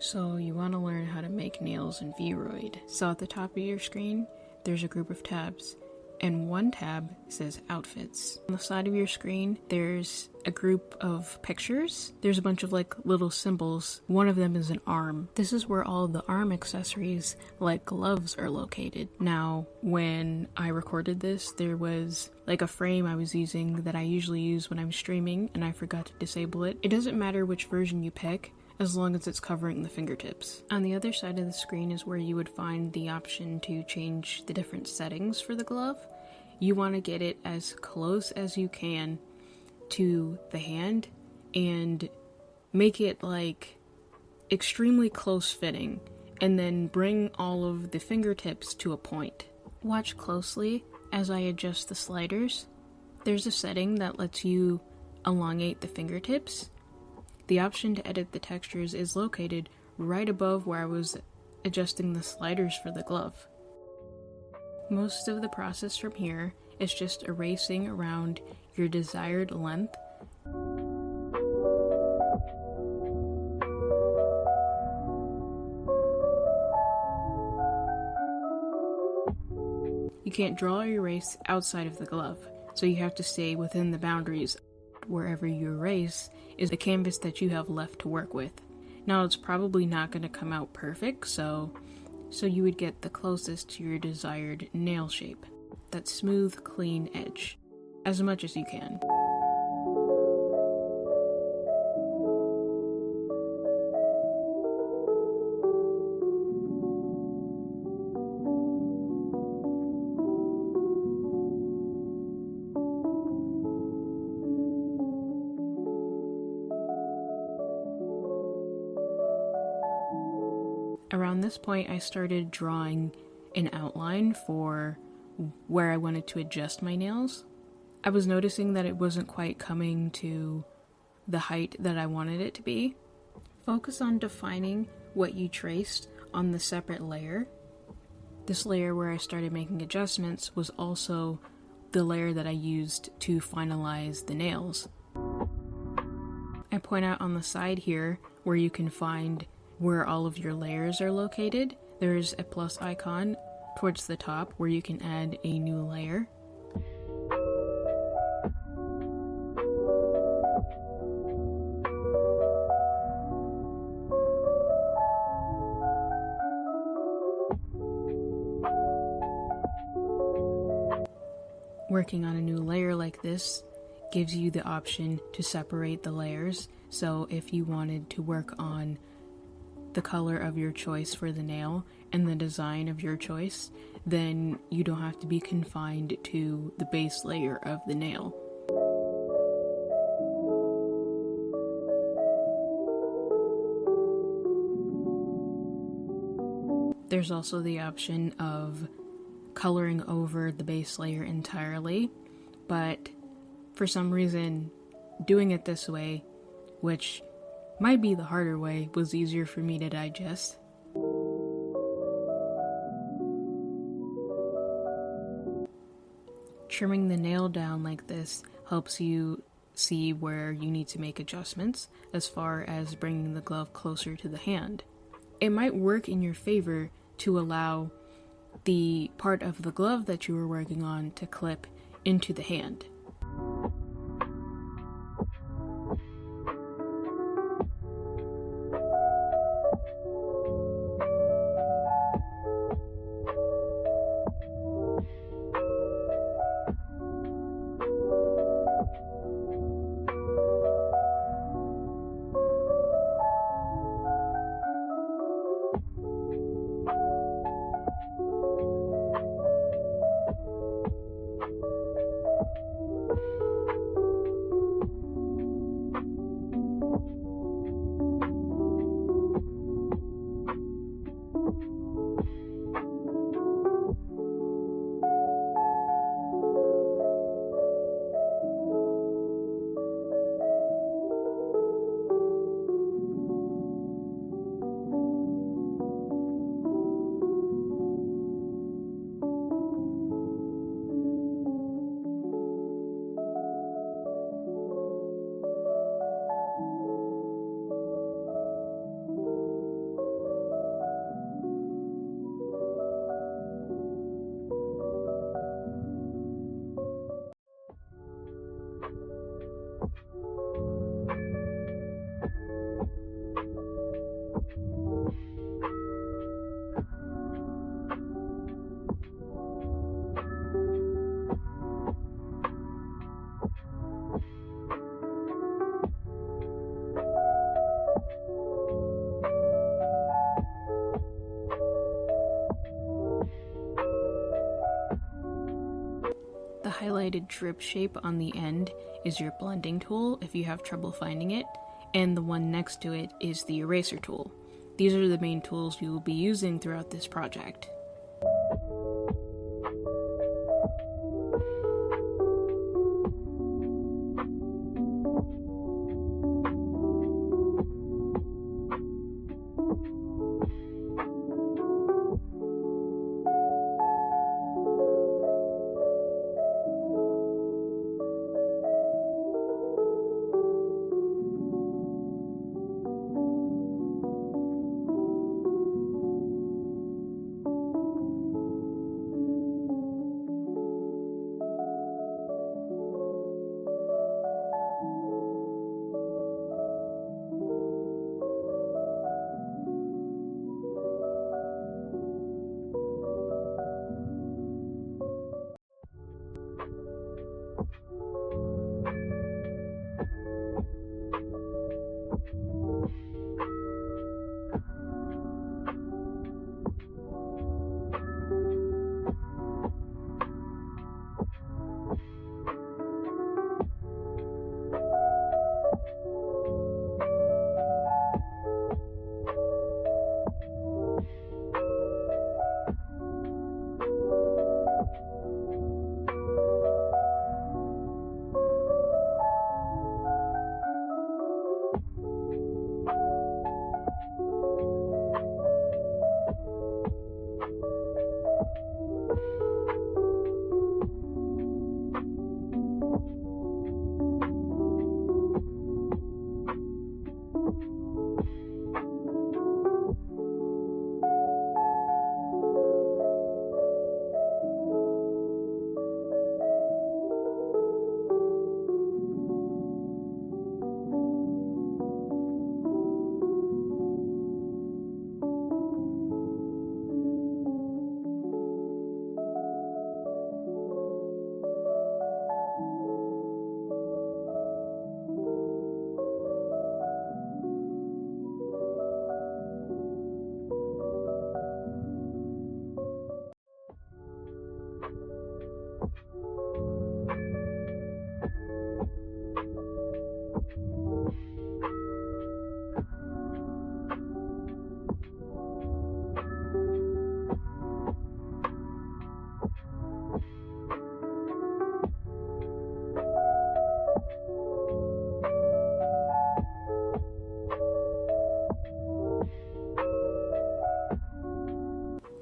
So you want to learn how to make nails in Vroid. So at the top of your screen, there's a group of tabs, and one tab says Outfits. On the side of your screen, there's a group of pictures. There's a bunch of little symbols. One of them is an arm. This is where all of the arm accessories, like gloves, are located. Now, when I recorded this, there was a frame I was using that I usually use when I'm streaming, and I forgot to disable it. It doesn't matter which version you pick, as long as it's covering the fingertips. On the other side of the screen is where you would find the option to change the different settings for the glove. You want to get it as close as you can to the hand and make it extremely close fitting, and then bring all of the fingertips to a point. Watch closely as I adjust the sliders. There's a setting that lets you elongate the fingertips. The option to edit the textures is located right above where I was adjusting the sliders for the glove. Most of the process from here is just erasing around your desired length. You can't draw or erase outside of the glove, so you have to stay within the boundaries. Wherever you erase is the canvas that you have left to work with. Now, it's probably not going to come out perfect, so you would get the closest to your desired nail shape. That smooth, clean edge, as much as you can. Around this point, I started drawing an outline for where I wanted to adjust my nails. I was noticing that it wasn't quite coming to the height that I wanted it to be. Focus on defining what you traced on the separate layer. This layer where I started making adjustments was also the layer that I used to finalize the nails. I point out on the side here where you can find where all of your layers are located. There's a plus icon towards the top where you can add a new layer. Working on a new layer like this gives you the option to separate the layers. So if you wanted to work on the color of your choice for the nail and the design of your choice, then you don't have to be confined to the base layer of the nail. There's also the option of coloring over the base layer entirely, but for some reason, doing it this way, which might be the harder way, was easier for me to digest. Trimming the nail down like this helps you see where you need to make adjustments as far as bringing the glove closer to the hand. It might work in your favor to allow the part of the glove that you were working on to clip into the hand. highlighted drip shape on the end is your blending tool if you have trouble finding it, and the one next to it is the eraser tool. These are the main tools you will be using throughout this project.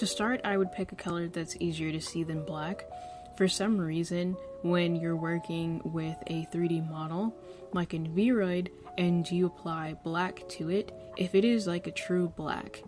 To start, I would pick a color that's easier to see than black. For some reason, when you're working with a 3D model, like in Vroid, and you apply black to it, if it is like a true black,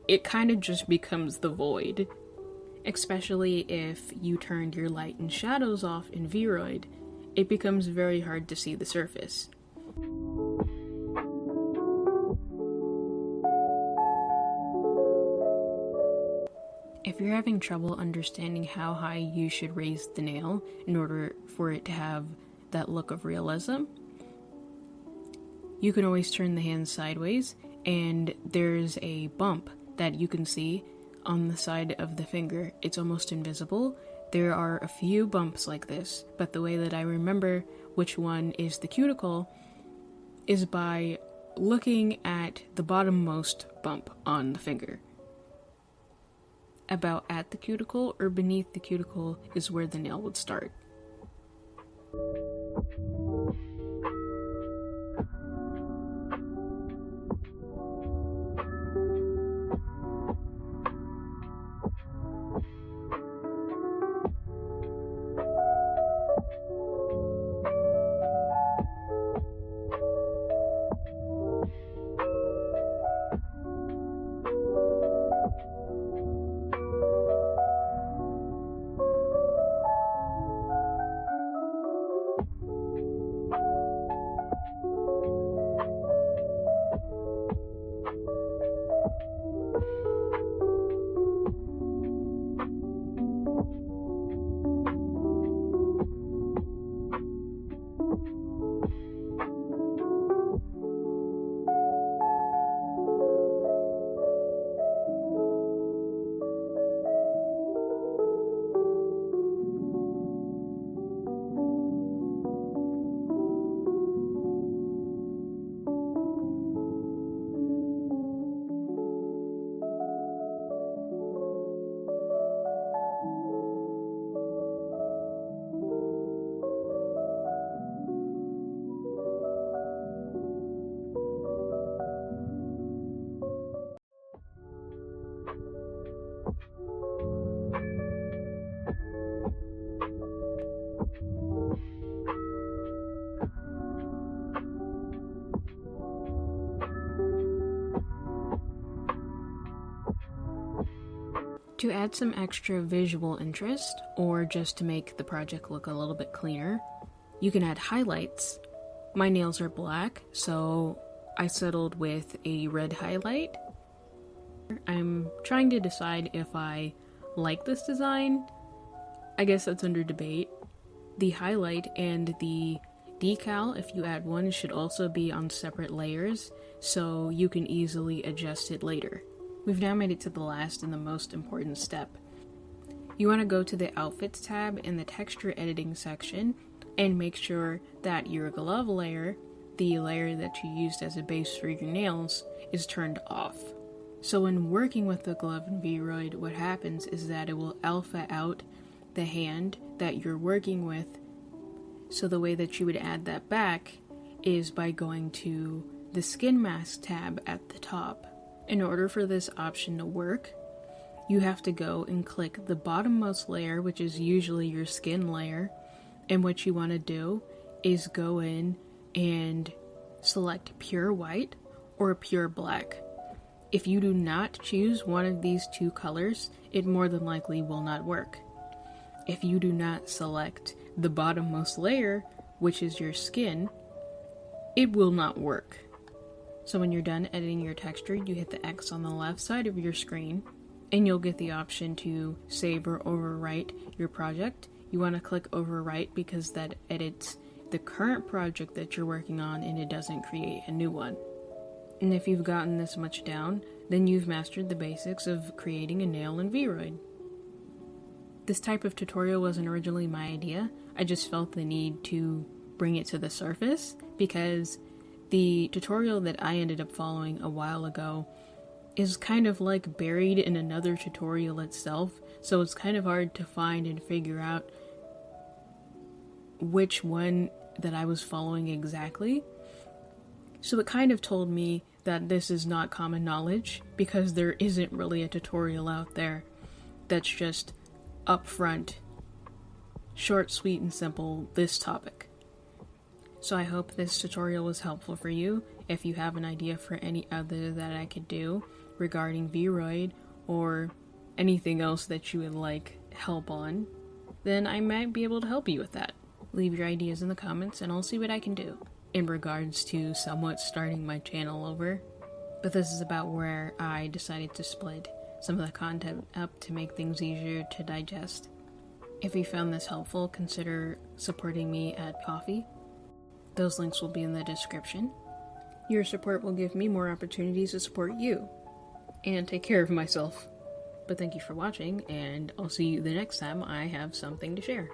it kind of just becomes the void. Especially if you turned your light and shadows off in Vroid, it becomes very hard to see the surface. If you're having trouble understanding how high you should raise the nail in order for it to have that look of realism, you can always turn the hand sideways, and there's a bump that you can see on the side of the finger. It's almost invisible. There are a few bumps like this, but the way that I remember which one is the cuticle is by looking at the bottommost bump on the finger. About at the cuticle or beneath the cuticle is where the nail would start. To add some extra visual interest, or just to make the project look a little bit cleaner, you can add highlights. My nails are black, so I settled with a red highlight. I'm trying to decide if I like this design. I guess that's under debate. The highlight and the decal, if you add one, should also be on separate layers, so you can easily adjust it later. We've now made it to the last and the most important step. You want to go to the Outfits tab in the Texture Editing section and make sure that your glove layer, the layer that you used as a base for your nails, is turned off. So when working with the glove in Vroid, what happens is that it will alpha out the hand that you're working with. So the way that you would add that back is by going to the Skin Mask tab at the top. In order for this option to work, you have to go and click the bottommost layer, which is usually your skin layer, and what you want to do is go in and select pure white or pure black. If you do not choose one of these two colors, it more than likely will not work. If you do not select the bottommost layer, which is your skin, it will not work. So when you're done editing your texture, you hit the X on the left side of your screen, and you'll get the option to save or overwrite your project. You want to click overwrite because that edits the current project that you're working on and it doesn't create a new one. And if you've gotten this much down, then you've mastered the basics of creating a nail in Vroid. This type of tutorial wasn't originally my idea. I just felt the need to bring it to the surface because the tutorial that I ended up following a while ago is kind of like buried in another tutorial itself, so it's kind of hard to find and figure out which one that I was following exactly. So it kind of told me that this is not common knowledge because there isn't really a tutorial out there that's just upfront, short, sweet, and simple, this topic. So I hope this tutorial was helpful for you. If you have an idea for any other that I could do regarding Vroid or anything else that you would like help on, then I might be able to help you with that. Leave your ideas in the comments and I'll see what I can do in regards to somewhat starting my channel over. But this is about where I decided to split some of the content up to make things easier to digest. If you found this helpful, consider supporting me at Ko-fi. Those links will be in the description. Your support will give me more opportunities to support you and take care of myself. But thank you for watching, and I'll see you the next time I have something to share.